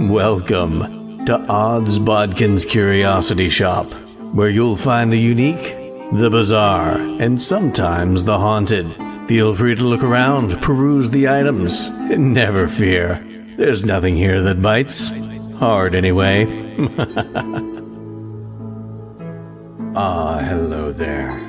Welcome to Odds Bodkins Curiosity Shoppe, where you'll find the unique, the bizarre, and sometimes the haunted. Feel free to look around, peruse the items, and never fear, there's nothing here that bites. Hard anyway. Hello there.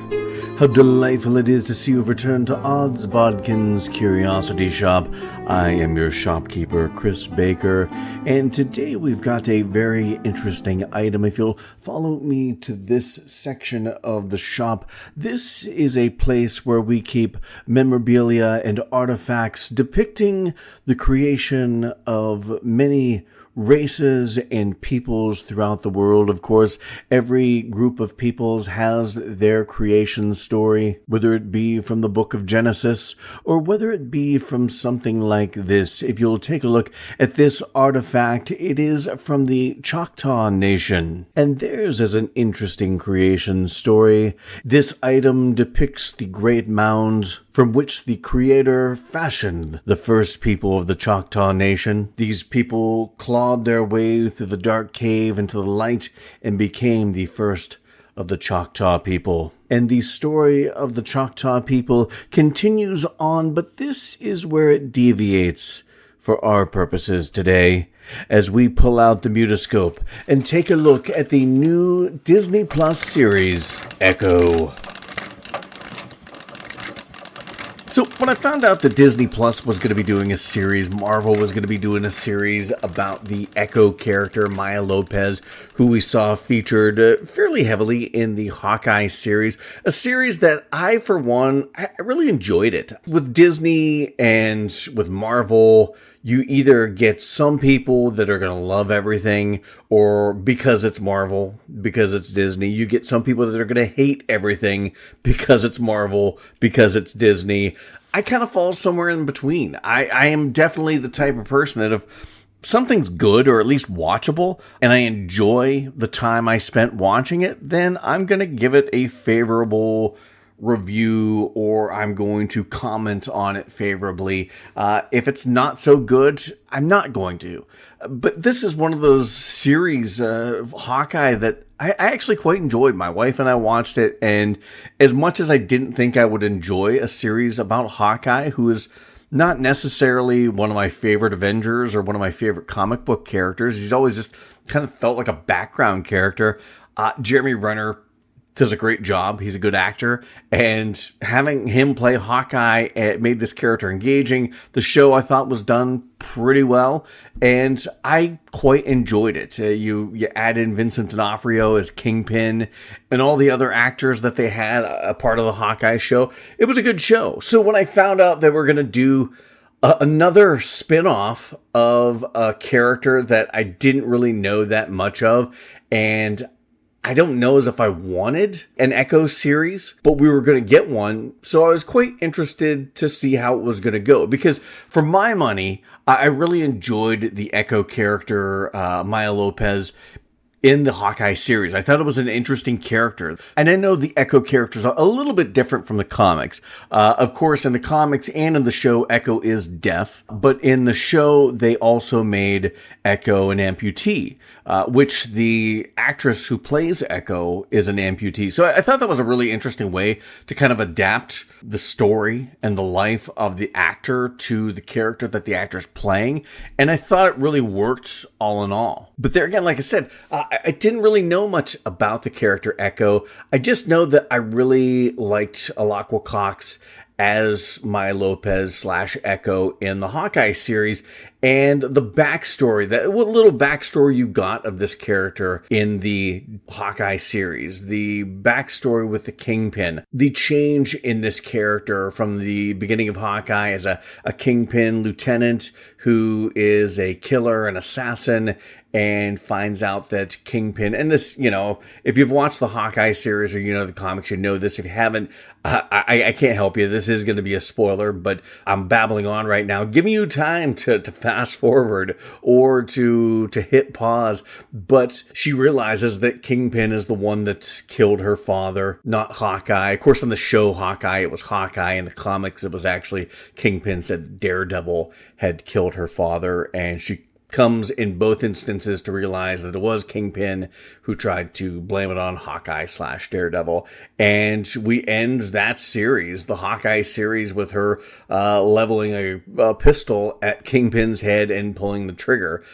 How delightful it is to see you return to Odds Bodkins Curiosity Shoppe. I am your shopkeeper, Chris Baker, and today we've got a very interesting item. If you'll follow me to this section of the shop, this is a place where we keep memorabilia and artifacts depicting the creation of many races and peoples throughout the world. Of course, every group of peoples has their creation story, whether it be from the book of Genesis or whether it be from something like this. If you'll take a look at this artifact, it is from the Choctaw Nation, and theirs is an interesting creation story. This item depicts the great mound from which the Creator fashioned the first people of the Choctaw Nation. These people clawed their way through the dark cave into the light and became the first of the Choctaw people. And the story of the Choctaw people continues on, but this is where it deviates for our purposes today, as we pull out the mutoscope and take a look at the new Disney Plus series, Echo. So when I found out that Disney Plus was going to be doing a series, Marvel was going to be doing a series about the Echo character, Maya Lopez, who we saw featured fairly heavily in the Hawkeye series, a series that I really enjoyed it. With Disney and with Marvel, you either get some people that are going to love everything, or because it's Marvel, because it's Disney, you get some people that are going to hate everything because it's Marvel, because it's Disney. I kind of fall somewhere in between. I am definitely the type of person that if something's good or at least watchable and I enjoy the time I spent watching it, then I'm going to give it a favorable review, or I'm going to comment on it favorably. If it's not so good, I'm not going to. But this is one of those series of Hawkeye that I actually quite enjoyed. My wife and I watched it, and as much as I didn't think I would enjoy a series about Hawkeye, who is not necessarily one of my favorite Avengers or one of my favorite comic book characters, he's always just kind of felt like a background character. Jeremy Renner does a great job. He's a good actor, and having him play Hawkeye made this character engaging. The show, I thought, was done pretty well, and I quite enjoyed it. You add in Vincent D'Onofrio as Kingpin and all the other actors that they had a part of the Hawkeye show. It was a good show. So when I found out that we're going to do another spin-off of a character that I didn't really know that much of, and I don't know as if I wanted an Echo series, but we were going to get one. So I was quite interested to see how it was going to go, because for my money, I really enjoyed the Echo character, Maya Lopez, in the Hawkeye series. I thought it was an interesting character. And I know the Echo characters are a little bit different from the comics. Of course, in the comics and in the show, Echo is deaf. But in the show, they also made Echo an amputee, which the actress who plays Echo is an amputee. So I thought that was a really interesting way to kind of adapt the story and the life of the actor to the character that the actor's playing. And I thought it really worked all in all. But there again, like I said, I didn't really know much about the character Echo. I just know that I really liked Alaqua Cox as Maya Lopez / Echo in the Hawkeye series, and the backstory, what little backstory you got of this character in the Hawkeye series, the backstory with the Kingpin, the change in this character from the beginning of Hawkeye as a Kingpin lieutenant who is a killer, an assassin, and finds out that Kingpin, and this, if you've watched the Hawkeye series or the comics, you know this. If you haven't, I can't help you. This is going to be a spoiler, but I'm babbling on right now, giving you time to fast forward or to hit pause. But she realizes that Kingpin is the one that killed her father, not Hawkeye. Of course, on the show Hawkeye, it was Hawkeye. In the comics, it was actually Kingpin said Daredevil had killed her father, and she comes in both instances to realize that it was Kingpin who tried to blame it on Hawkeye/Daredevil. And we end that series, the Hawkeye series, with her leveling a pistol at Kingpin's head and pulling the trigger.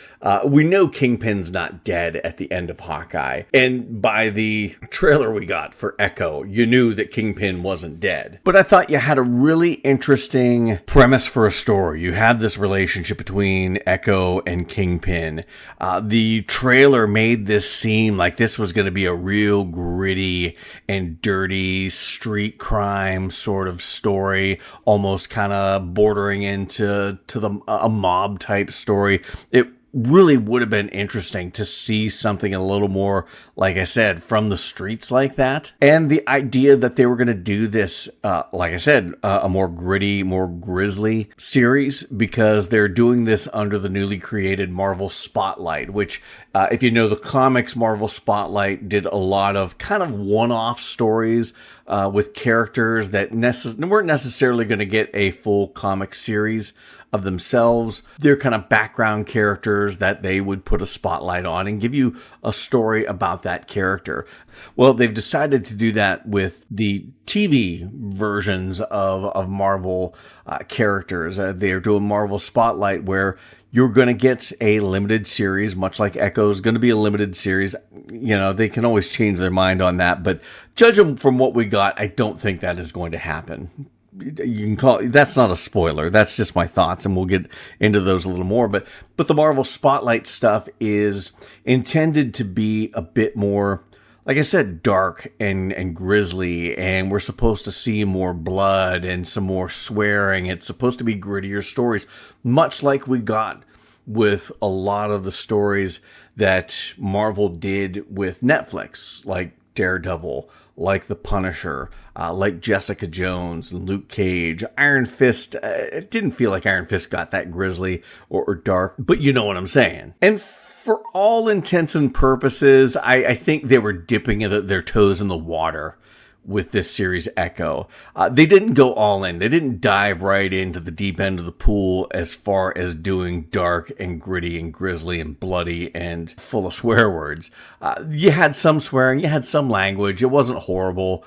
We know Kingpin's not dead at the end of Hawkeye. And by the trailer we got for Echo, you knew that Kingpin wasn't dead. But I thought you had a really interesting premise for a story. You had this relationship between Echo and Kingpin. The trailer made this seem like this was going to be a real gritty and dirty street crime sort of story, almost kind of bordering into a mob type story. It really would have been interesting to see something a little more, like I said, from the streets like that. And the idea that they were going to do this, like I said, a more gritty, more grisly series, because they're doing this under the newly created Marvel Spotlight, which, if you know the comics, Marvel Spotlight did a lot of kind of one-off stories with characters that weren't necessarily going to get a full comic series of themselves. They're kind of background characters that they would put a spotlight on and give you a story about that character. Well, they've decided to do that with the TV versions of Marvel characters. They're doing Marvel Spotlight, where you're going to get a limited series, much like Echo's going to be a limited series. You know, they can always change their mind on that, but judging from what we got, I don't think that is going to happen. You can call it, that's not a spoiler. That's just my thoughts, and we'll get into those a little more. But the Marvel Spotlight stuff is intended to be a bit more, like I said, dark and grisly, and we're supposed to see more blood and some more swearing. It's supposed to be grittier stories, much like we got with a lot of the stories that Marvel did with Netflix, like Daredevil, like The Punisher, like Jessica Jones and Luke Cage. Iron Fist, it didn't feel like Iron Fist got that grisly or dark, but you know what I'm saying. And for all intents and purposes, I think they were dipping their toes in the water with this series Echo. They didn't go all in. They didn't dive right into the deep end of the pool as far as doing dark and gritty and grisly and bloody and full of swear words. You had some swearing, you had some language. It wasn't horrible.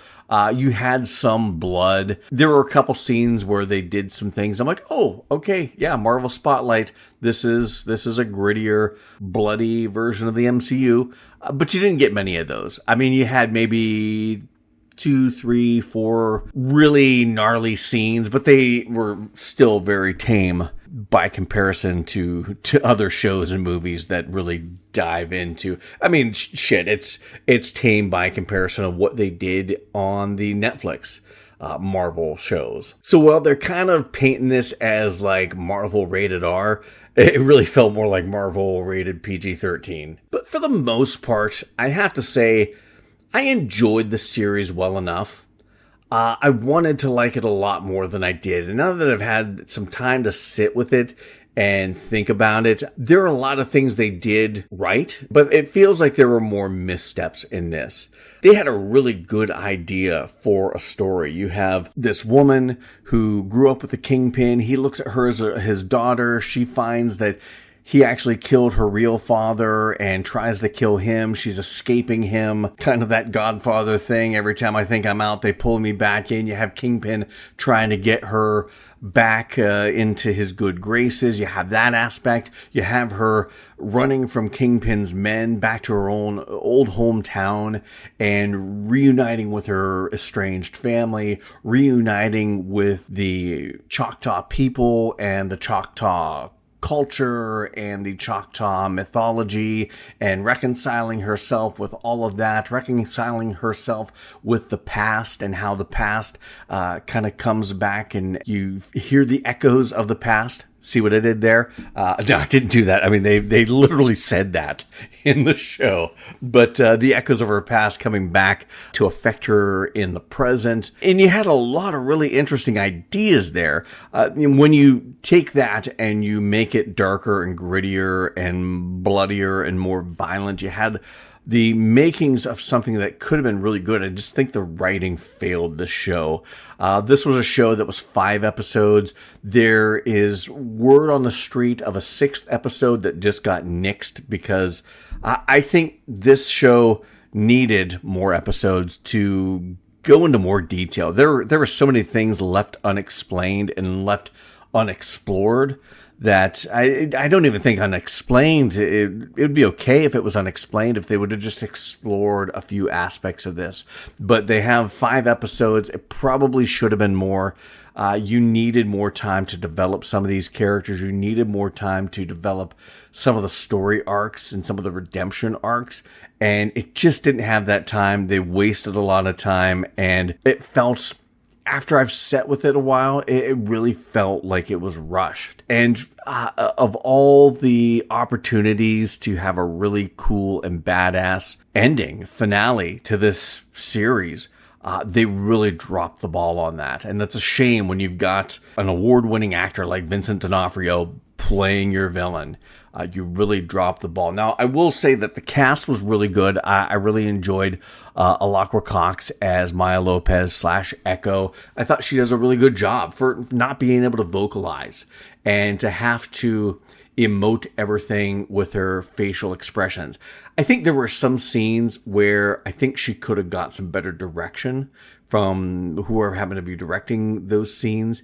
You had some blood. There were a couple scenes where they did some things. I'm like, oh, okay, yeah, Marvel Spotlight. This is a grittier, bloody version of the MCU. But you didn't get many of those. I mean, you had maybe 2, 3, 4 really gnarly scenes, but they were still very tame by comparison to other shows and movies that really dive into. I mean, shit, it's tame by comparison of what they did on the Netflix Marvel shows. So while they're kind of painting this as like Marvel rated R, it really felt more like Marvel rated PG-13. But for the most part, I have to say, I enjoyed the series well enough. I wanted to like it a lot more than I did. And now that I've had some time to sit with it and think about it, there are a lot of things they did right, but it feels like there were more missteps in this. They had a really good idea for a story. You have this woman who grew up with the Kingpin. He looks at her as his daughter. She finds that he actually killed her real father and tries to kill him. She's escaping him. Kind of that Godfather thing. Every time I think I'm out, they pull me back in. You have Kingpin trying to get her back into his good graces. You have that aspect. You have her running from Kingpin's men back to her own old hometown and reuniting with her estranged family, reuniting with the Choctaw people and the Choctaw culture and the Choctaw mythology, and reconciling herself with all of that, reconciling herself with the past and how the past kind of comes back and you hear the echoes of the past. See what I did there? No, I didn't do that. I mean, they literally said that in the show. But the echoes of her past coming back to affect her in the present. And you had a lot of really interesting ideas there. When you take that and you make it darker and grittier and bloodier and more violent, you had the makings of something that could have been really good. I just think the writing failed this show. This was a show that was 5 episodes. There is word on the street of a 6th episode that just got nixed because I think this show needed more episodes to go into more detail. There were so many things left unexplained and left unexplored that I don't even think unexplained. It would be okay if it was unexplained, if they would have just explored a few aspects of this. But they have 5 episodes. It probably should have been more. You needed more time to develop some of these characters. You needed more time to develop some of the story arcs and some of the redemption arcs. And it just didn't have that time. They wasted a lot of time. And it felt, after I've sat with it a while, it really felt like it was rushed. And of all the opportunities to have a really cool and badass ending, finale to this series, they really dropped the ball on that. And that's a shame when you've got an award-winning actor like Vincent D'Onofrio playing your villain. You really dropped the ball. Now, I will say that the cast was really good. I really enjoyed Alakwa Cox as Maya Lopez / Echo. I thought she does a really good job for not being able to vocalize and to have to emote everything with her facial expressions. I think there were some scenes where I think she could have got some better direction from whoever happened to be directing those scenes,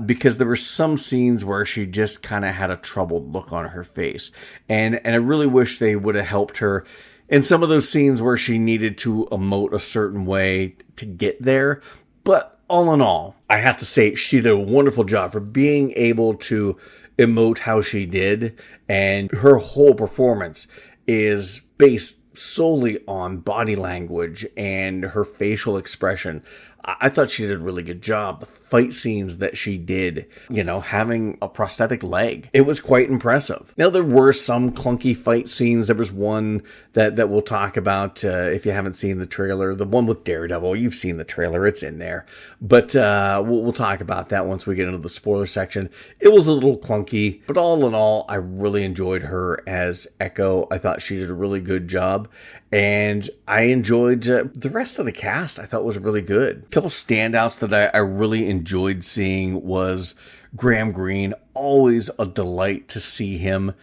because there were some scenes where she just kind of had a troubled look on her face. And I really wish they would have helped her in some of those scenes where she needed to emote a certain way to get there. But all in all, I have to say she did a wonderful job for being able to emote how she did. And her whole performance is based solely on body language and her facial expression. I thought she did a really good job. The fight scenes that she did, having a prosthetic leg, it was quite impressive. Now, there were some clunky fight scenes. There was one that we'll talk about if you haven't seen the trailer. The one with Daredevil, you've seen the trailer. It's in there. But we'll talk about that once we get into the spoiler section. It was a little clunky, but all in all, I really enjoyed her as Echo. I thought she did a really good job. And I enjoyed the rest of the cast. I thought was really good. A couple standouts that I really enjoyed seeing was Graham Greene. Always a delight to see him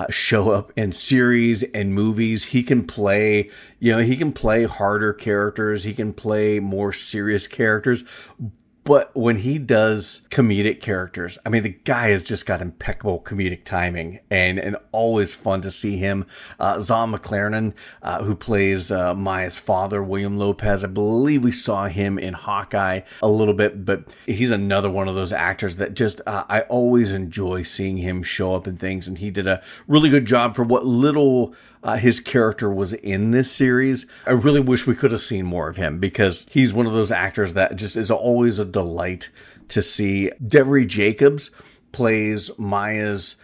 show up in series and movies. He can play, he can play harder characters. He can play more serious characters. But when he does comedic characters, I mean, the guy has just got impeccable comedic timing and always fun to see him. Zahn McClarnon, who plays Maya's father, William Lopez, I believe we saw him in Hawkeye a little bit, but he's another one of those actors that just, I always enjoy seeing him show up in things, and he did a really good job for what little his character was in this series. I really wish we could have seen more of him because he's one of those actors that just is always a delight to see. Devery Jacobs plays Maya's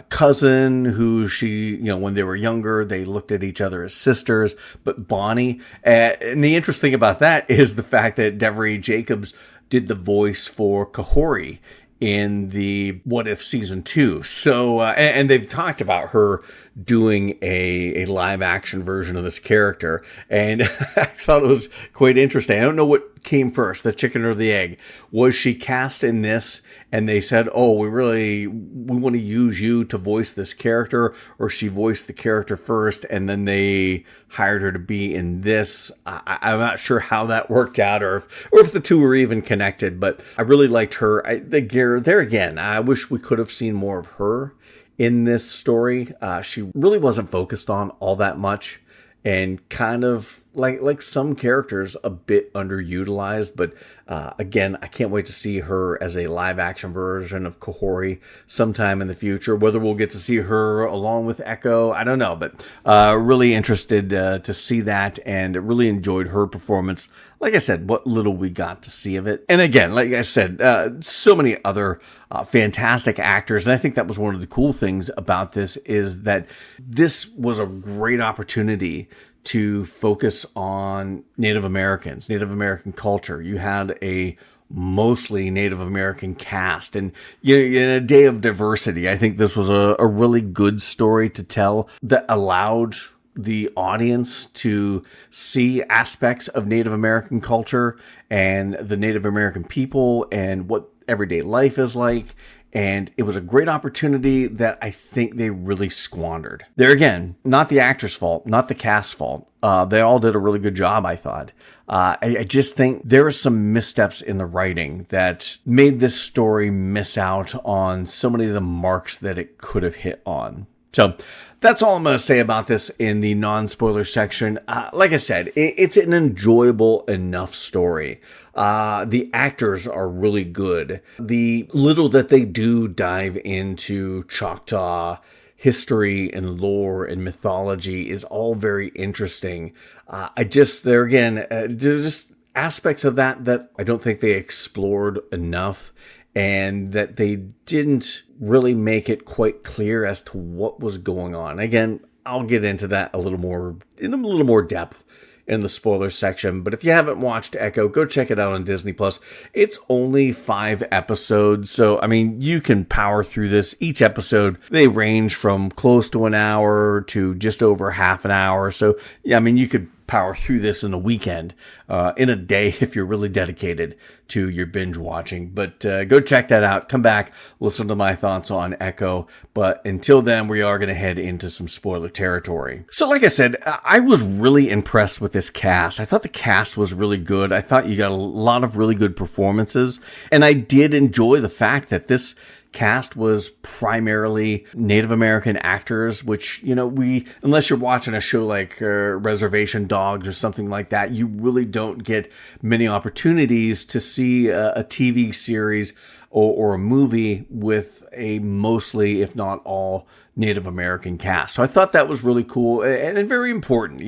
cousin, who she, when they were younger, they looked at each other as sisters, but Bonnie. And the interesting about that is the fact that Devery Jacobs did the voice for Kahori in the What If Season 2. So, and they've talked about her doing a live action version of this character. And I thought it was quite interesting. I don't know what came first, the chicken or the egg. Was she cast in this and they said, oh, we want to use you to voice this character, or she voiced the character first and then they hired her to be in this? I'm not sure how that worked out, or if the two were even connected, but I really liked her. There again, I wish we could have seen more of her in this story. She really wasn't focused on all that much, and kind of like some characters a bit underutilized. But again, I can't wait to see her as a live action version of Kahori sometime in the future. Whether we'll get to see her along with Echo, I don't know, but really interested to see that, and really enjoyed her performance. Like I said, what little we got to see of it. And again, like I said, so many other fantastic actors. And I think that was one of the cool things about this, is that this was a great opportunity to focus on Native Americans, Native American culture. You had a mostly Native American cast, and in a day of diversity, I think this was a really good story to tell that allowed the audience to see aspects of Native American culture and the Native American people and what everyday life is like. And it was a great opportunity that I think they really squandered. There again, not the actor's fault, not the cast's fault. They all did a really good job, I thought. I just think there were some missteps in the writing that made this story miss out on so many of the marks that it could have hit on. So that's all I'm going to say about this in the non-spoiler section. Like I said, it's an enjoyable enough story. The actors are really good. The little that they do dive into Choctaw history and lore and mythology is all very interesting. There again, there's just aspects of that I don't think they explored enough, and that they didn't really make it quite clear as to what was going on. Again, I'll get into that in a little more depth in the spoiler section. But if you haven't watched Echo, go check it out on Disney+. It's only 5 episodes, so I mean, you can power through this. Each episode, they range from close to an hour to just over half an hour. So yeah, I mean, you could power through this in a weekend, in a day, if you're really dedicated to your binge watching. But go check that out. Come back, listen to my thoughts on Echo. But until then, we are going to head into some spoiler territory. So like I said, I was really impressed with this cast. I thought the cast was really good. I thought you got a lot of really good performances. And I did enjoy the fact that this cast was primarily Native American actors, which, unless you're watching a show like Reservation Dogs or something like that, you really don't get many opportunities to see a TV series or a movie with a mostly, if not all, Native American cast. So I thought that was really cool and very important.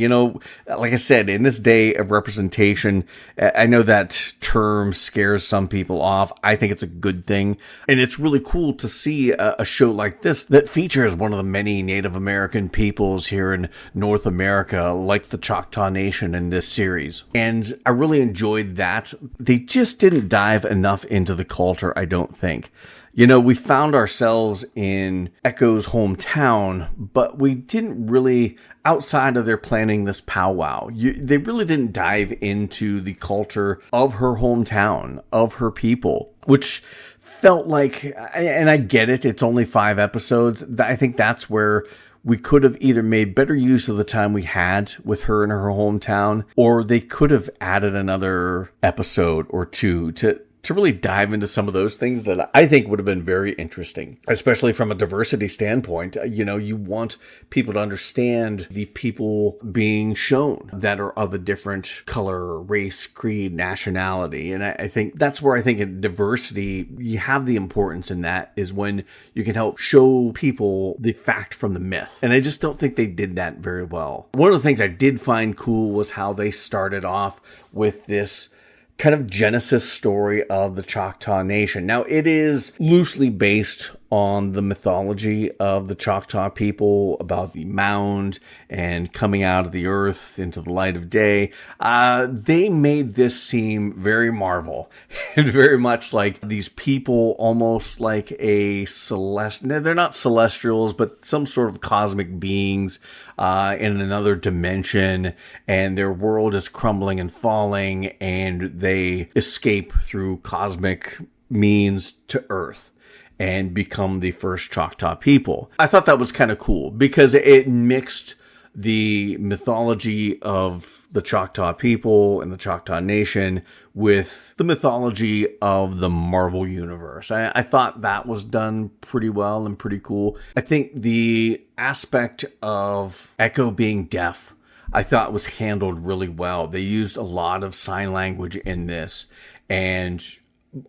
Like I said, in this day of representation, I know that term scares some people off. I think it's a good thing. And it's really cool to see a show like this that features one of the many Native American peoples here in North America, like the Choctaw Nation in this series. And I really enjoyed that. They just didn't dive enough into the culture, I don't think. We found ourselves in Echo's hometown, but we didn't really, outside of their planning this powwow, they really didn't dive into the culture of her hometown, of her people, which felt like, and I get it, it's only 5 episodes. I think that's where we could have either made better use of the time we had with her in her hometown, or they could have added another episode or two to really dive into some of those things that I think would have been very interesting, especially from a diversity standpoint. You want people to understand the people being shown that are of a different color, race, creed, nationality. And I think that's where I think in diversity, you have the importance in that is when you can help show people the fact from the myth. And I just don't think they did that very well. One of the things I did find cool was how they started off with this kind of genesis story of the Choctaw Nation. Now, it is loosely based on the mythology of the Choctaw people about the mound and coming out of the earth into the light of day. They made this seem very Marvel and very much like these people, almost like a they're not celestials, but some sort of cosmic beings in another dimension, and their world is crumbling and falling, and they escape through cosmic means to Earth and become the first Choctaw people. I thought that was kind of cool because it mixed the mythology of the Choctaw people and the Choctaw Nation with the mythology of the Marvel Universe. I thought that was done pretty well and pretty cool. I think the aspect of Echo being deaf, I thought was handled really well. They used a lot of sign language in this, and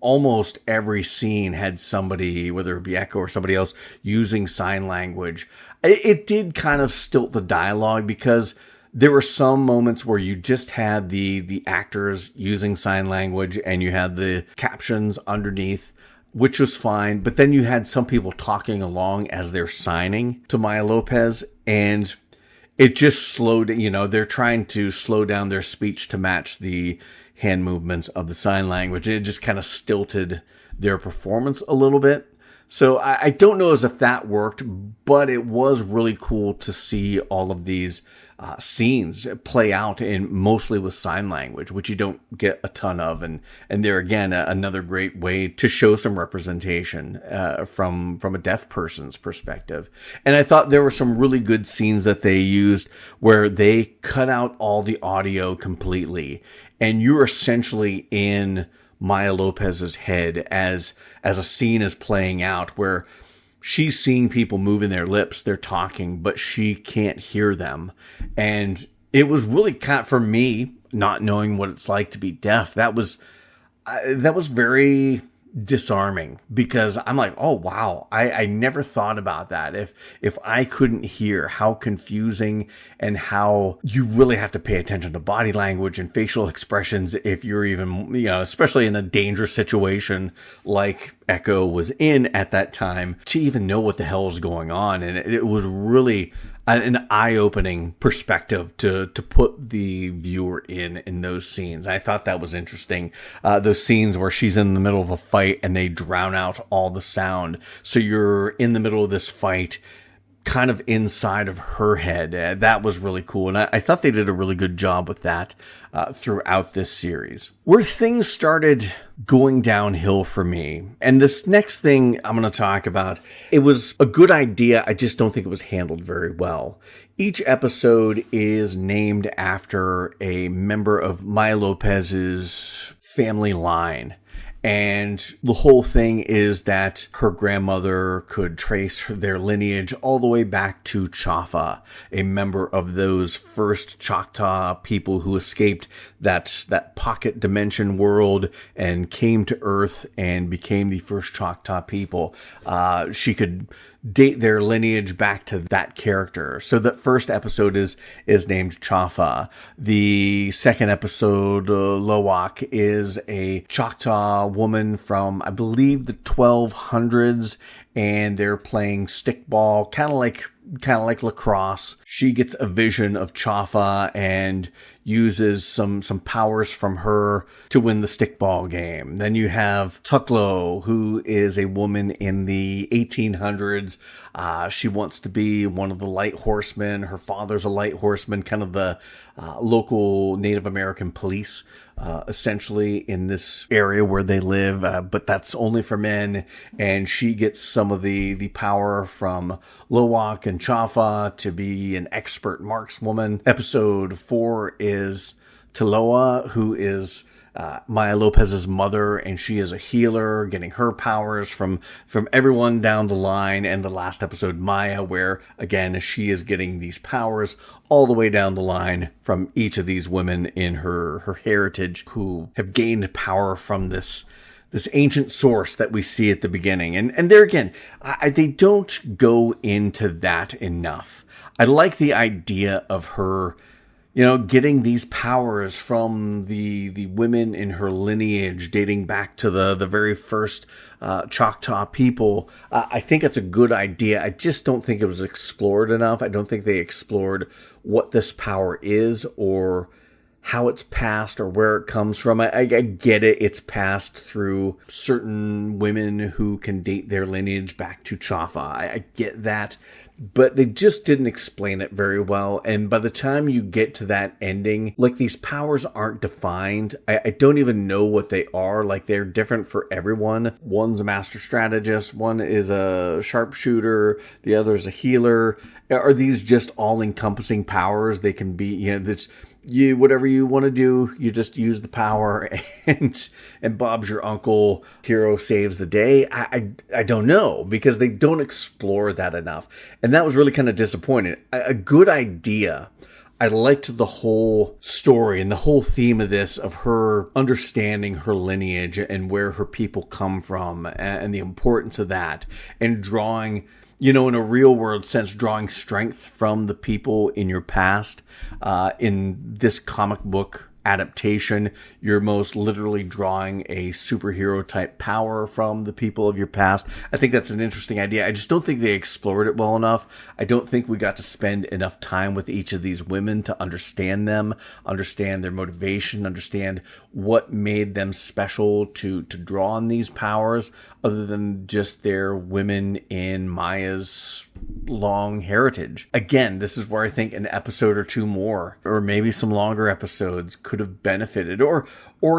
almost every scene had somebody, whether it be Echo or somebody else, using sign language. It did kind of stilt the dialogue because there were some moments where you just had the actors using sign language and you had the captions underneath, which was fine. But then you had some people talking along as they're signing to Maya Lopez, and it just slowed, they're trying to slow down their speech to match the hand movements of the sign language. It just kind of stilted their performance a little bit. So I don't know as if that worked, but it was really cool to see all of these scenes play out in mostly with sign language, which you don't get a ton of. And there again, another great way to show some representation from a deaf person's perspective. And I thought there were some really good scenes that they used where they cut out all the audio completely, and you're essentially in Maya Lopez's head as a scene is playing out where she's seeing people moving their lips, they're talking, but she can't hear them. And it was really for me, not knowing what it's like to be deaf, that was very disarming, because I'm like, oh wow, I never thought about that. If I couldn't hear, how confusing, and how you really have to pay attention to body language and facial expressions if you're even, especially in a dangerous situation like Echo was in at that time, to even know what the hell is going on. And it was really an eye-opening perspective to put the viewer in those scenes. I thought that was interesting. Those scenes where she's in the middle of a fight and they drown out all the sound. So you're in the middle of this fight, kind of inside of her head. That was really cool. And I thought they did a really good job with that throughout this series. Where things started going downhill for me, and this next thing I'm going to talk about, it was a good idea. I just don't think it was handled very well. Each episode is named after a member of Maya Lopez's family line. And the whole thing is that her grandmother could trace their lineage all the way back to Chaffa, a member of those first Choctaw people who escaped that pocket dimension world and came to Earth and became the first Choctaw people. She could date their lineage back to that character. So the first episode is named Chaffa. The second episode, Lowak, is a Choctaw woman from, I believe, the 1200s, and they're playing stickball, kind of like lacrosse. She gets a vision of Chaffa and uses some powers from her to win the stickball game. Then you have Tuklo, who is a woman in the 1800s. She wants to be one of the light horsemen. Her father's a light horseman, kind of the local Native American police, essentially, in this area where they live, but that's only for men. And she gets some of the power from Lowak and Chaffa to be an expert markswoman. Episode 4 is Taloa, who is Maya Lopez's mother, and she is a healer, getting her powers from everyone down the line. And the last episode, Maya, where again she is getting these powers all the way down the line from each of these women in her heritage, who have gained power from this ancient source that we see at the beginning. And there again, they don't go into that enough. I like the idea of her, getting these powers from the women in her lineage dating back to the very first Choctaw people. I think it's a good idea. I just don't think it was explored enough. I don't think they explored what this power is, or how it's passed, or where it comes from. I get it. It's passed through certain women who can date their lineage back to Chaffa. I get that. But they just didn't explain it very well. And by the time you get to that ending, like, these powers aren't defined. I don't even know what they are. Like, they're different for everyone. One's a master strategist. One is a sharpshooter. The other is a healer. Are these just all-encompassing powers? They can be, whatever you want to do, you just use the power, and Bob's your uncle, hero saves the day. I don't know, because they don't explore that enough. And that was really kind of disappointing. A good idea. I liked the whole story and the whole theme of this, of her understanding her lineage and where her people come from, and the importance of that, and drawing, in a real world sense, drawing strength from the people in your past. In this comic book adaptation, you're most literally drawing a superhero type power from the people of your past. I think that's an interesting idea. I just don't think they explored it well enough. I don't think we got to spend enough time with each of these women to understand them, understand their motivation, understand what made them special to draw on these powers, other than just they're women in Maya's long heritage. Again, this is where I think an episode or two more, or maybe some longer episodes, could have benefited, or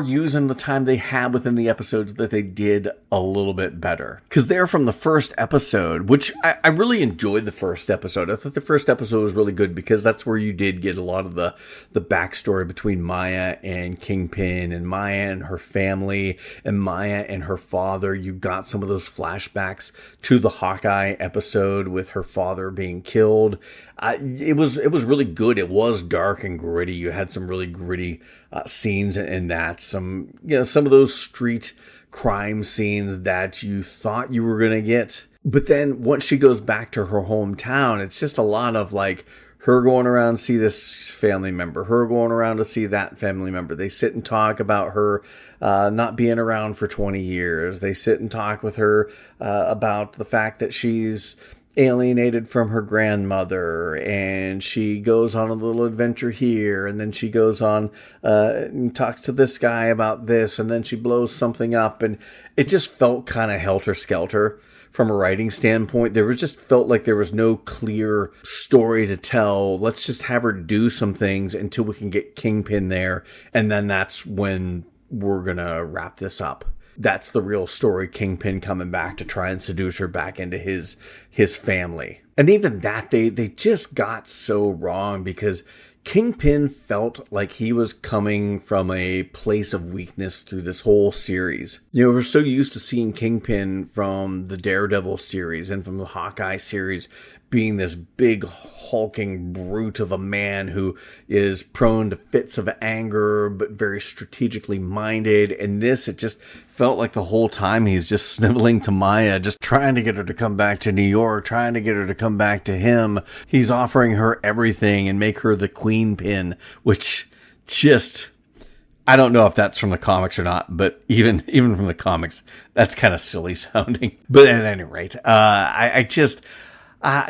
using the time they had within the episodes that they did a little bit better. Because they're from the first episode, which I really enjoyed the first episode. I thought the first episode was really good because that's where you did get a lot of the backstory between Maya and Kingpin, and Maya and her family, and Maya and her father. You got some of those flashbacks to the Hawkeye episode with her father being killed. It was really good. It was dark and gritty. You had some really gritty scenes in that. Some of those street crime scenes that you thought you were going to get. But then once she goes back to her hometown, it's just a lot of like her going around to see this family member, her going around to see that family member. They sit and talk about her not being around for 20 years. They sit and talk with her about the fact that she's alienated from her grandmother, and she goes on a little adventure here, and then she goes on and talks to this guy about this, and then she blows something up, and it just felt kind of helter-skelter from a writing standpoint. There was just felt like there was no clear story to tell. Let's just have her do some things until we can get Kingpin there, and then that's when we're gonna wrap this up. That's the real story, Kingpin coming back to try and seduce her back into his family. And even that, they just got so wrong, because Kingpin felt like he was coming from a place of weakness through this whole series. We're so used to seeing Kingpin from the Daredevil series and from the Hawkeye series being this big hulking brute of a man who is prone to fits of anger but very strategically minded. And this, it just felt like the whole time he's just sniveling to Maya, just trying to get her to come back to New York, trying to get her to come back to him. He's offering her everything and make her the queen pin, which just, I don't know if that's from the comics or not, but even from the comics, that's kind of silly sounding. But at any rate,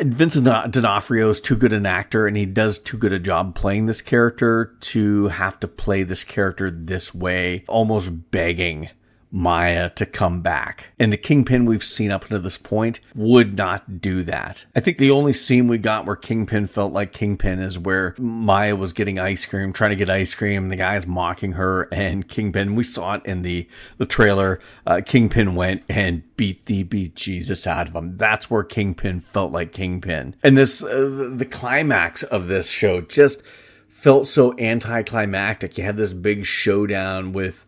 Vincent D'Onofrio is too good an actor, and he does too good a job playing this character to have to play this character this way, almost begging Maya to come back. And the Kingpin we've seen up to this point would not do that. I think the only scene we got where Kingpin felt like Kingpin is where Maya was getting ice cream, trying to get ice cream, and the guy's mocking her, and Kingpin, we saw it in the trailer, Kingpin went and beat Jesus out of him. That's where Kingpin felt like Kingpin. And this, the climax of this show just felt so anticlimactic. You had this big showdown with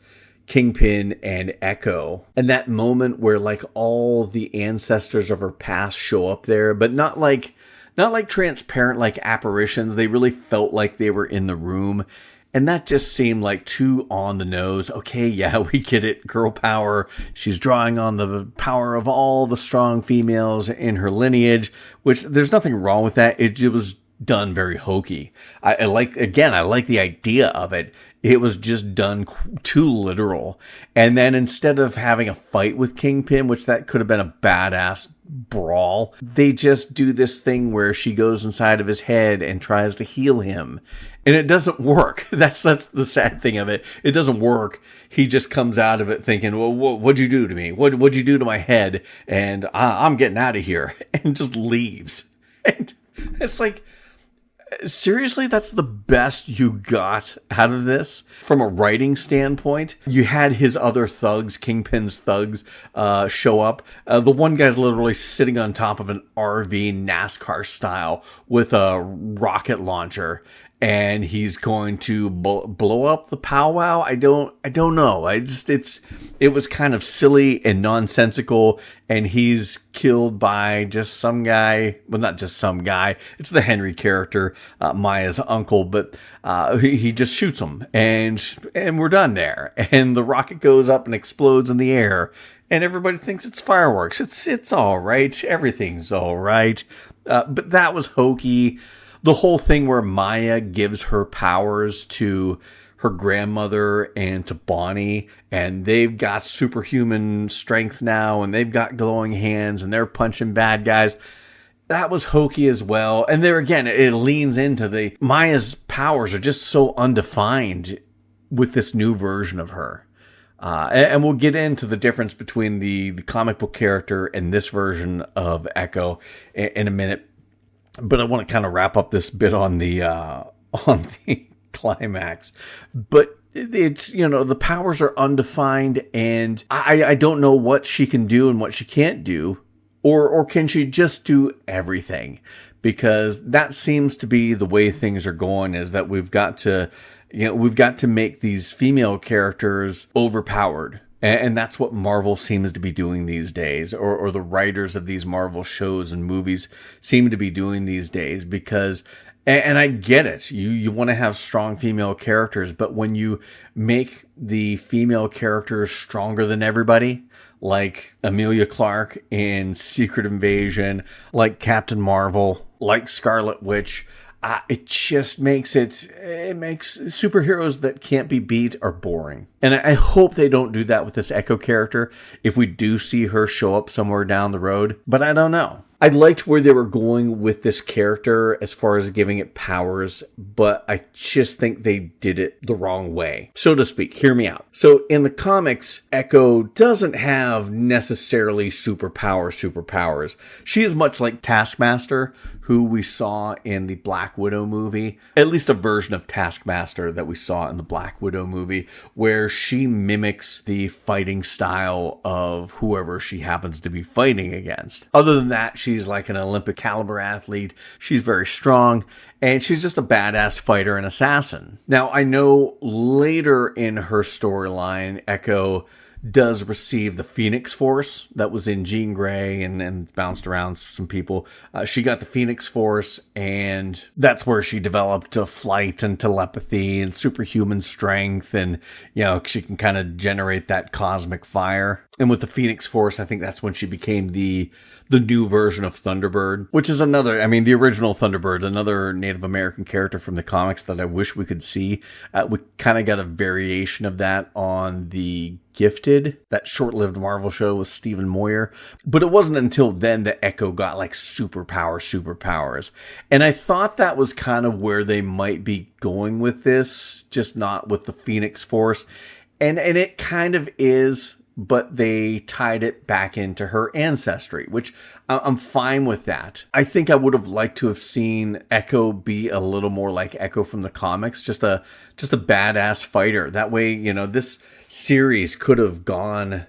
Kingpin and Echo, and that moment where like all the ancestors of her past show up there, but not like transparent like apparitions. They really felt like they were in the room, and that just seemed like too on the nose. Okay, yeah, we get it, girl power. She's drawing on the power of all the strong females in her lineage, which there's nothing wrong with that. It was done very hokey. I like the idea of it. It was just done too literal. And then instead of having a fight with Kingpin, which that could have been a badass brawl, they just do this thing where she goes inside of his head and tries to heal him. And it doesn't work. That's the sad thing of it. It doesn't work. He just comes out of it thinking, well, what'd you do to me? What'd you do to my head? And I'm getting out of here. And just leaves. And it's like, seriously, that's the best you got out of this from a writing standpoint? You had his other thugs, Kingpin's thugs, show up. The one guy's literally sitting on top of an RV, NASCAR style, with a rocket launcher, and he's going to blow up the powwow. I don't know. It was kind of silly and nonsensical, and he's killed by just some guy. Well, not just some guy. It's the Henry character, Maya's uncle, but he just shoots him, and we're done there. And the rocket goes up and explodes in the air, and everybody thinks it's fireworks. It's all right. Everything's all right. But that was hokey. The whole thing where Maya gives her powers to her grandmother and to Bonnie, and they've got superhuman strength now, and they've got glowing hands, and they're punching bad guys. That was hokey as well. And there again, it leans into Maya's powers are just so undefined with this new version of her. And we'll get into the difference between the comic book character and this version of Echo in a minute. But I want to kind of wrap up this bit on the on the climax. But it's, the powers are undefined, and I don't know what she can do and what she can't do. Or can she just do everything? Because that seems to be the way things are going, is that we've got to make these female characters overpowered. And that's what Marvel seems to be doing these days, or the writers of these Marvel shows and movies seem to be doing these days, because, and I get it, you want to have strong female characters, but when you make the female characters stronger than everybody, like Emilia Clarke in Secret Invasion, like Captain Marvel, like Scarlet Witch, it just makes superheroes that can't be beat are boring. And I hope they don't do that with this Echo character if we do see her show up somewhere down the road. But I don't know. I liked where they were going with this character as far as giving it powers, but I just think they did it the wrong way, so to speak. Hear me out. So in the comics, Echo doesn't have necessarily superpowers. She is much like Taskmaster, who we saw in the Black Widow movie, at least a version of Taskmaster that we saw in the Black Widow movie, where she mimics the fighting style of whoever she happens to be fighting against. Other than that, she's like an Olympic caliber athlete. She's very strong, and she's just a badass fighter and assassin. Now, I know later in her storyline, Echo does receive the Phoenix Force that was in Jean Grey and bounced around some people. She got the Phoenix Force, and that's where she developed flight and telepathy and superhuman strength, and she can kind of generate that cosmic fire. And with the Phoenix Force, I think that's when she became the new version of Thunderbird, which is the original Thunderbird, another Native American character from the comics that I wish we could see. We kind of got a variation of that on the Gifted, that short-lived Marvel show with Stephen Moyer. But it wasn't until then that Echo got like superpowers. And I thought that was kind of where they might be going with this, just not with the Phoenix Force. And it kind of is, but they tied it back into her ancestry, which I'm fine with that. I think I would have liked to have seen Echo be a little more like Echo from the comics, just a badass fighter. That way, this series could have gone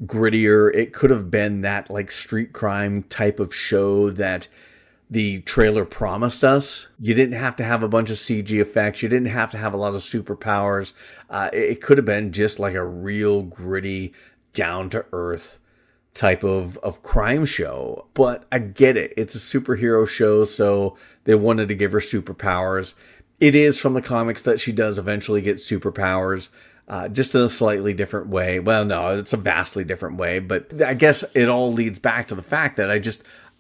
grittier. It could have been that like street crime type of show that the trailer promised us. You didn't have to have a bunch of CG effects. You didn't have to have a lot of superpowers. It could have been just like a real gritty, down-to-earth type of crime show. But I get it. It's a superhero show, so they wanted to give her superpowers. It is from the comics that she does eventually get superpowers, just in a slightly different way. Well, no, it's a vastly different way, but I guess it all leads back to the fact that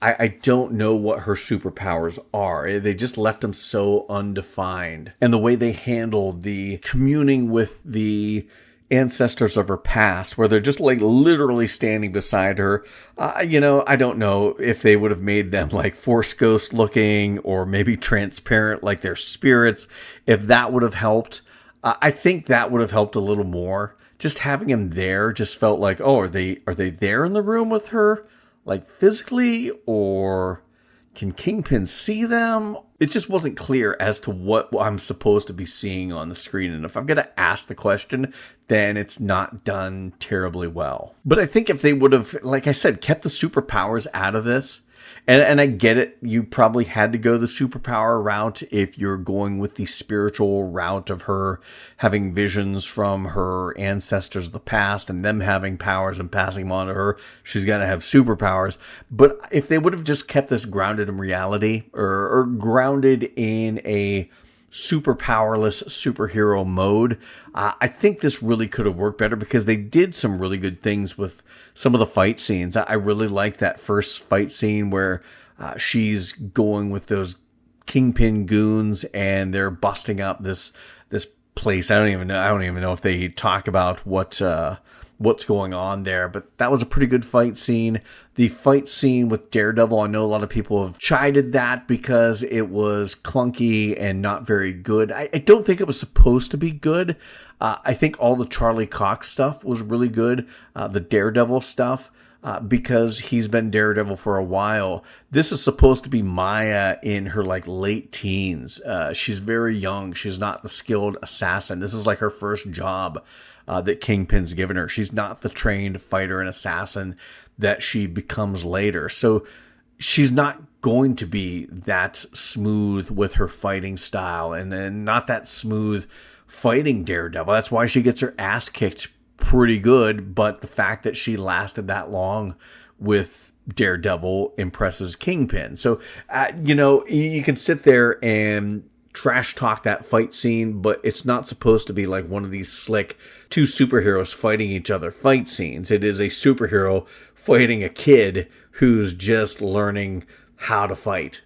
I don't know what her superpowers are. They just left them so undefined. And the way they handled the communing with the ancestors of her past, where they're just like literally standing beside her. I don't know if they would have made them like Force Ghost looking or maybe transparent like their spirits, if that would have helped. I think that would have helped a little more. Just having him there just felt like, oh, are they there in the room with her? Like physically, or can Kingpin see them? It just wasn't clear as to what I'm supposed to be seeing on the screen. And if I'm going to ask the question, then it's not done terribly well. But I think if they would have, like I said, kept the superpowers out of this, and I get it, you probably had to go the superpower route if you're going with the spiritual route of her having visions from her ancestors of the past and them having powers and passing them on to her. She's got to have superpowers. But if they would have just kept this grounded in reality, or grounded in a super powerless superhero mode, I think this really could have worked better, because they did some really good things with some of the fight scenes. I really like that first fight scene where she's going with those Kingpin goons and they're busting up this place. I don't even know if they talk about what's going on there, but that was a pretty good fight scene. The fight scene with Daredevil, I know a lot of people have chided that because it was clunky and not very good. I don't think it was supposed to be good. I think all the Charlie Cox stuff was really good, the Daredevil stuff. because he's been Daredevil for a while. This is supposed to be Maya in her like late teens. She's very young. She's not the skilled assassin. This is like her first job that Kingpin's given her. She's not the trained fighter and assassin that she becomes later. So she's not going to be that smooth with her fighting style, and not that smooth fighting Daredevil. That's why she gets her ass kicked pretty good, but the fact that she lasted that long with Daredevil impresses Kingpin. So, you can sit there and trash talk that fight scene, but it's not supposed to be like one of these slick two superheroes fighting each other fight scenes. It is a superhero fighting a kid who's just learning how to fight,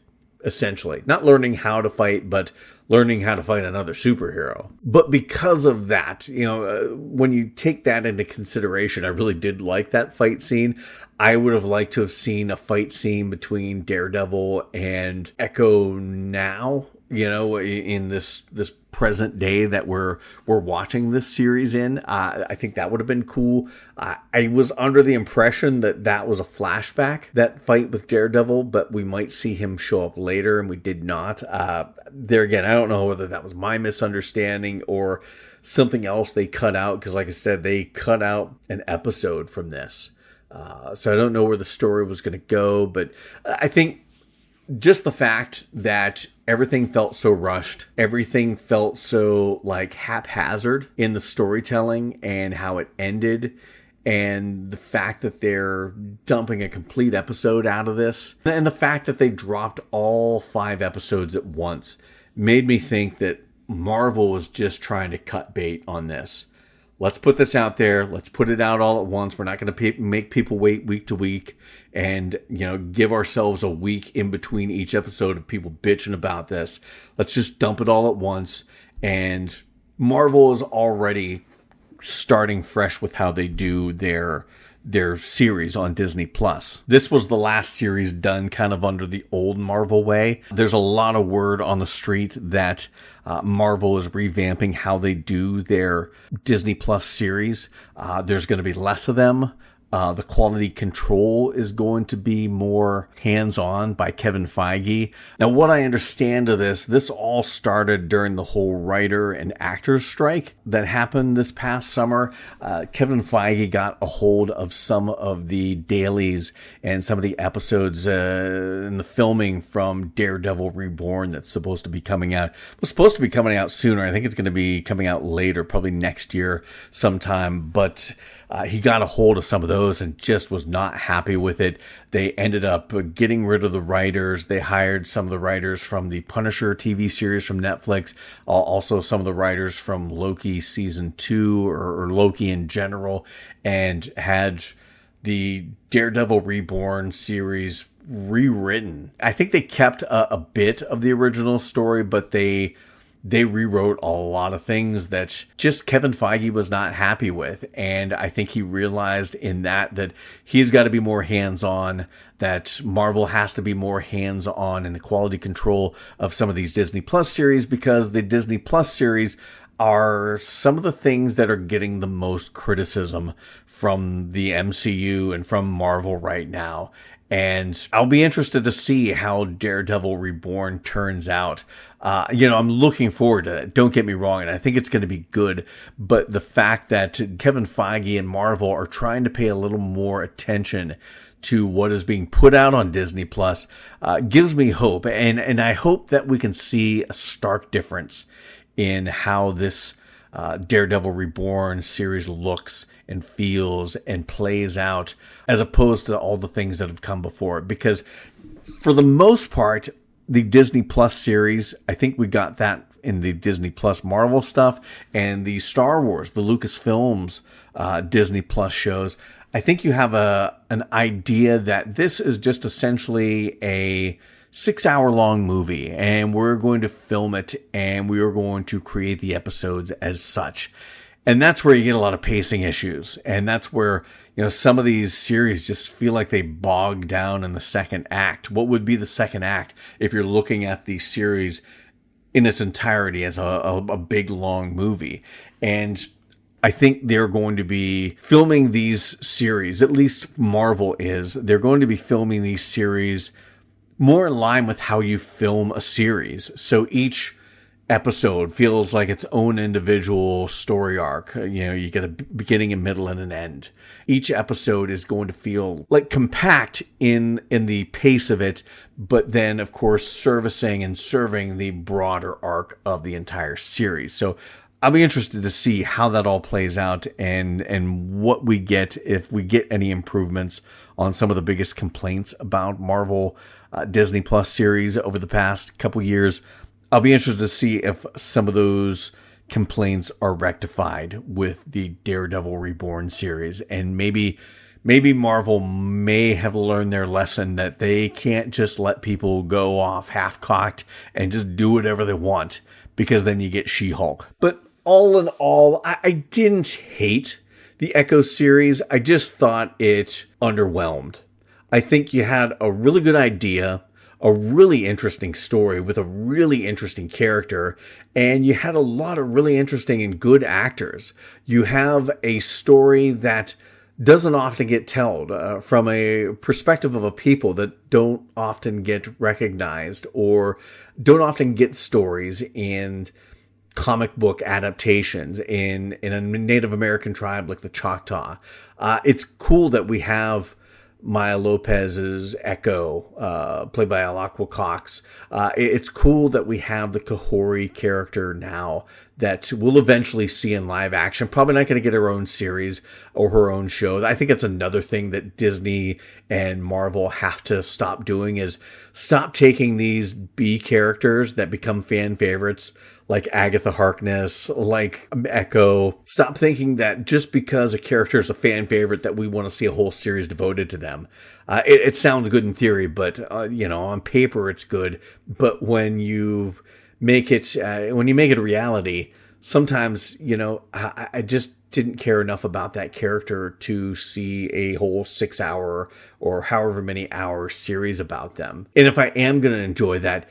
essentially. Not learning how to fight, but learning how to fight another superhero. But because of that, when you take that into consideration, I really did like that fight scene. I would have liked to have seen a fight scene between Daredevil and Echo now, in this present day that we're watching this series in. I think that would have been cool. I was under the impression that was a flashback, that fight with Daredevil, but we might see him show up later, and we did not. There again, I don't know whether that was my misunderstanding or something else they cut out, because like I said, they cut out an episode from this. So I don't know where the story was going to go, but I think just the fact that everything felt so rushed, everything felt so like haphazard in the storytelling and how it ended, and the fact that they're dumping a complete episode out of this, and the fact that they dropped all 5 episodes at once, made me think that Marvel was just trying to cut bait on this. Let's put this out there. Let's put it out all at once. We're not going to make people wait week to week and, give ourselves a week in between each episode of people bitching about this. Let's just dump it all at once. And Marvel is already starting fresh with how they do their series on Disney Plus. This was the last series done kind of under the old Marvel way. There's a lot of word on the street that Marvel is revamping how they do their Disney Plus series. There's going to be less of them. The quality control is going to be more hands-on by Kevin Feige. Now, what I understand of this all started during the whole writer and actors strike that happened this past summer. Kevin Feige got a hold of some of the dailies and some of the episodes in the filming from Daredevil Reborn that's supposed to be coming out. It was supposed to be coming out sooner. I think it's going to be coming out later, probably next year sometime, but he got a hold of some of those and just was not happy with it. They ended up getting rid of the writers. They hired some of the writers from the Punisher TV series from Netflix, also some of the writers from Loki season 2 or Loki in general, and had the Daredevil Reborn series rewritten. I think they kept a bit of the original story, but they rewrote a lot of things that just Kevin Feige was not happy with. And I think he realized in that he's got to be more hands-on, that Marvel has to be more hands-on in the quality control of some of these Disney Plus series, because the Disney Plus series are some of the things that are getting the most criticism from the MCU and from Marvel right now. And I'll be interested to see how Daredevil Reborn turns out. I'm looking forward to that. Don't get me wrong, and I think it's going to be good. But the fact that Kevin Feige and Marvel are trying to pay a little more attention to what is being put out on Disney Plus gives me hope. And I hope that we can see a stark difference in how this Daredevil Reborn series looks and feels and plays out, as opposed to all the things that have come before it. Because for the most part, the Disney Plus series, I think we got that in the Disney Plus Marvel stuff, and the Star Wars, the Lucasfilms Disney Plus shows. I think you have an idea that this is just essentially a 6-hour-long movie, and we're going to film it, and we are going to create the episodes as such. And that's where you get a lot of pacing issues. And that's where, some of these series just feel like they bog down in the second act. What would be the second act if you're looking at the series in its entirety as a big, long movie? And I think they're going to be filming these series, at least Marvel is, they're going to be filming these series more in line with how you film a series. So each episode feels like its own individual story arc. You get a beginning, a middle, and an end. Each episode is going to feel like compact in the pace of it, but then, of course, servicing and serving the broader arc of the entire series. So I'll be interested to see how that all plays out and what we get, if we get any improvements on some of the biggest complaints about Marvel Disney Plus series over the past couple years. I'll be interested to see if some of those complaints are rectified with the Daredevil Reborn series. And maybe Marvel may have learned their lesson that they can't just let people go off half-cocked and just do whatever they want, because then you get She-Hulk. But all in all, I didn't hate the Echo series. I just thought it underwhelmed. I think you had a really good idea, a really interesting story with a really interesting character, and you had a lot of really interesting and good actors. You have a story that doesn't often get told from a perspective of a people that don't often get recognized or don't often get stories in comic book adaptations in a Native American tribe like the Choctaw. It's cool that we have Maya Lopez's Echo, played by Alaqua Cox. It's cool that we have the Kahori character now that we'll eventually see in live action. Probably not going to get her own series or her own show. I think it's another thing that Disney and Marvel have to stop doing, is stop taking these B characters that become fan favorites, like Agatha Harkness, like Echo. Stop thinking that just because a character is a fan favorite that we want to see a whole series devoted to them. It sounds good in theory, but on paper it's good. But when you make it a reality, sometimes I just didn't care enough about that character to see a whole 6-hour or however many hour series about them. And if I am going to enjoy that,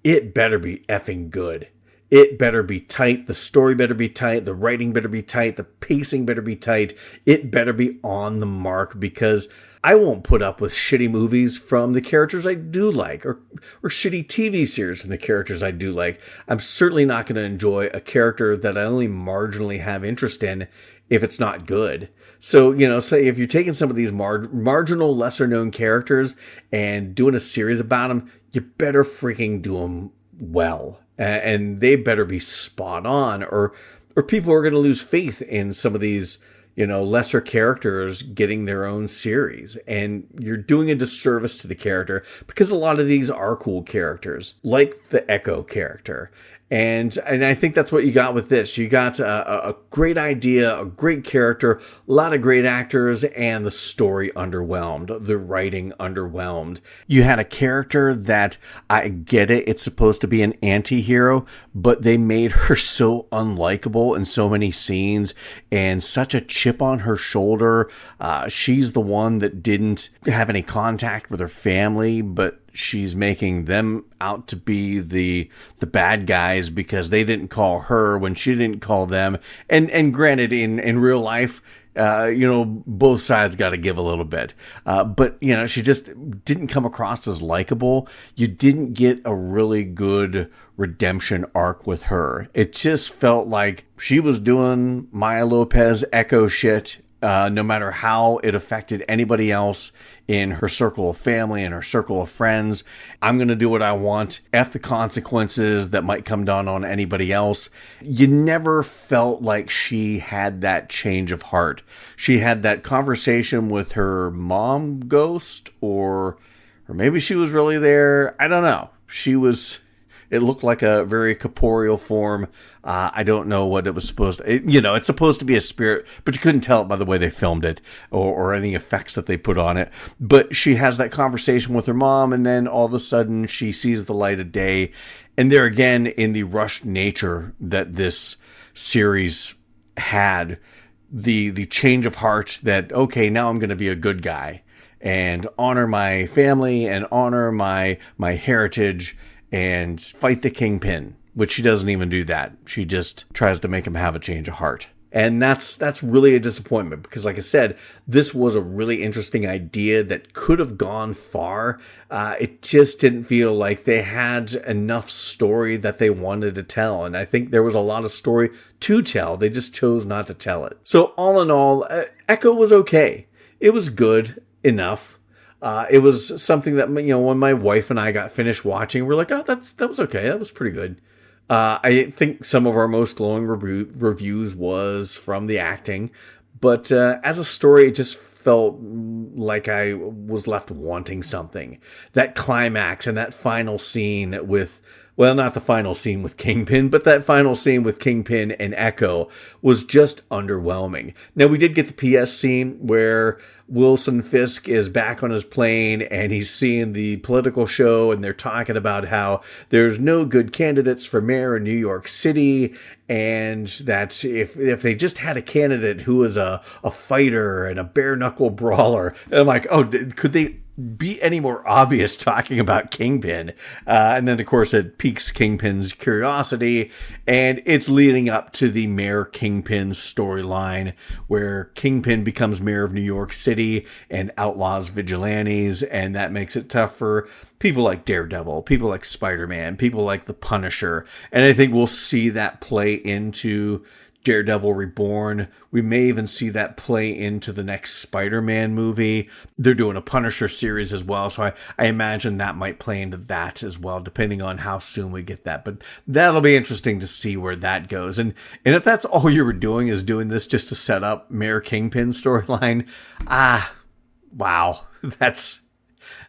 it better be effing good. It better be tight. The story better be tight. The writing better be tight. The pacing better be tight. It better be on the mark, because I won't put up with shitty movies from the characters I do like, or shitty TV series from the characters I do like. I'm certainly not going to enjoy a character that I only marginally have interest in if it's not good. So, say if you're taking some of these marginal, lesser known characters and doing a series about them, you better freaking do them well. And they better be spot on, or people are going to lose faith in some of these, lesser characters getting their own series. And you're doing a disservice to the character, because a lot of these are cool characters, like the Echo character. And I think that's what you got with this. You got a great idea, a great character, a lot of great actors, and the story underwhelmed. The writing underwhelmed. You had a character that, I get it, it's supposed to be an anti-hero, but they made her so unlikable in so many scenes and such a chip on her shoulder. She's the one that didn't have any contact with her family, but she's making them out to be the bad guys because they didn't call her when she didn't call them. And granted, in real life, both sides got to give a little bit. But she just didn't come across as likable. You didn't get a really good redemption arc with her. It just felt like she was doing Maya Lopez Echo shit, no matter how it affected anybody else in her circle of family and her circle of friends. I'm going to do what I want. F the consequences that might come down on anybody else. You never felt like she had that change of heart. She had that conversation with her mom ghost, or maybe she was really there. I don't know. It looked like a very corporeal form. I don't know what it was supposed to... it's supposed to be a spirit, but you couldn't tell it by the way they filmed it or any effects that they put on it. But she has that conversation with her mom, and then all of a sudden she sees the light of day. And there again, in the rushed nature that this series had, the change of heart that, okay, now I'm going to be a good guy and honor my family and honor my heritage and fight the kingpin, which she doesn't even do that. She just tries to make him have a change of heart. And that's really a disappointment because, like I said, this was a really interesting idea that could have gone far. It just didn't feel like they had enough story that they wanted to tell. And I think there was a lot of story to tell. They just chose not to tell it. So all in all, Echo was okay. It was good enough. It was something that, when my wife and I got finished watching, we're like, oh, that was okay. That was pretty good. I think some of our most glowing reviews was from the acting, but as a story, it just felt like I was left wanting something. That climax and that final scene with, well, not the final scene with Kingpin, but that final scene with Kingpin and Echo was just underwhelming. Now, we did get the PS scene where Wilson Fisk is back on his plane and he's seeing the political show and they're talking about how there's no good candidates for mayor in New York City, and that if they just had a candidate who was a fighter and a bare knuckle brawler, and I'm like, oh, could they be any more obvious talking about Kingpin? And then, of course, it piques Kingpin's curiosity, and it's leading up to the Mayor Kingpin storyline, where Kingpin becomes mayor of New York City and outlaws vigilantes, and that makes it tough for people like Daredevil, people like Spider-Man, people like the Punisher, and I think we'll see that play into Daredevil Reborn. We may even see that play into the next Spider-Man movie. They're doing a Punisher series as well, so I imagine that might play into that as well, depending on how soon we get that. But that'll be interesting to see where that goes. And if that's all you were doing is doing this just to set up Mayor Kingpin storyline, wow, that's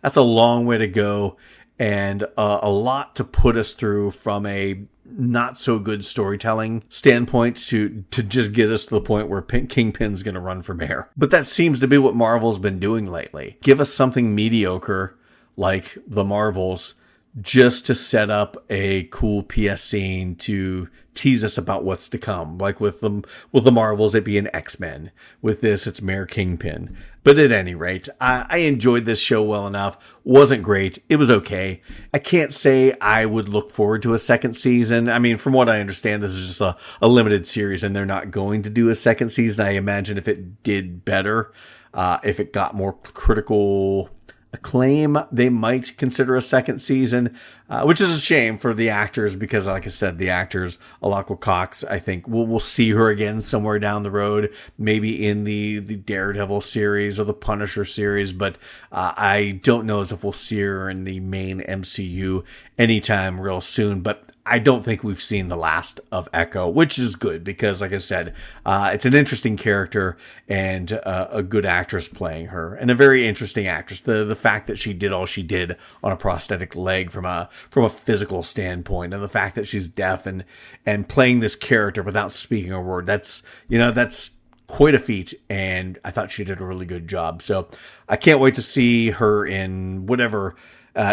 a long way to go, and a lot to put us through from a not so good storytelling standpoint to just get us to the point where Kingpin's going to run for mayor. But that seems to be what Marvel's been doing lately. Give us something mediocre like the Marvels just to set up a cool PS scene to tease us about what's to come. Like with the Marvels, it'd be an X-Men. With this, it's Mayor Kingpin. But at any rate, I enjoyed this show well enough. Wasn't great. It was okay. I can't say I would look forward to a second season. I mean, from what I understand, this is just a limited series and they're not going to do a second season. I imagine if it did better, if it got more critical acclaim, they might consider a second season, which is a shame for the actors because, like I said, the actors, Alakwa Cox, I think we'll see her again somewhere down the road, maybe in the Daredevil series or the Punisher series, but I don't know as if we'll see her in the main MCU anytime real soon. But I don't think we've seen the last of Echo, which is good because, like I said, it's an interesting character and a good actress playing her, and a very interesting actress. The fact that she did all she did on a prosthetic leg from a physical standpoint, and the fact that she's deaf and playing this character without speaking a word, that's quite a feat, and I thought she did a really good job. So I can't wait to see her in whatever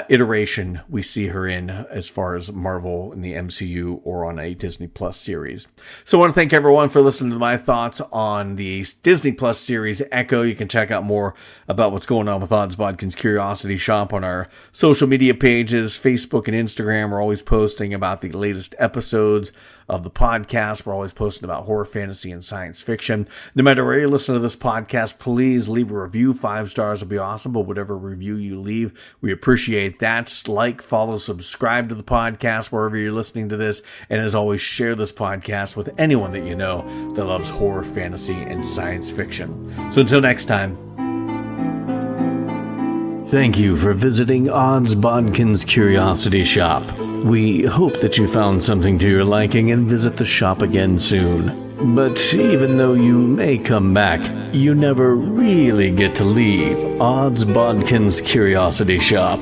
iteration we see her in as far as Marvel in the MCU or on a Disney Plus series. So I want to thank everyone for listening to my thoughts on the Disney Plus series Echo. You can check out more about what's going on with Odds Bodkins Curiosity Shoppe on our social media pages, Facebook and Instagram. We're always posting about the latest episodes of the podcast. We're always posting about horror, fantasy, and science fiction. No matter where you listen to this podcast, please leave a review. 5 stars would be awesome, but whatever review you leave, we appreciate that. Like, follow, subscribe to the podcast wherever you're listening to this, and as always, share this podcast with anyone that you know that loves horror, fantasy, and science fiction. So until next time, thank you for visiting Odds Bodkins Curiosity Shoppe. We hope that you found something to your liking and visit the shop again soon. But even though you may come back, you never really get to leave Odds Bodkins Curiosity Shoppe.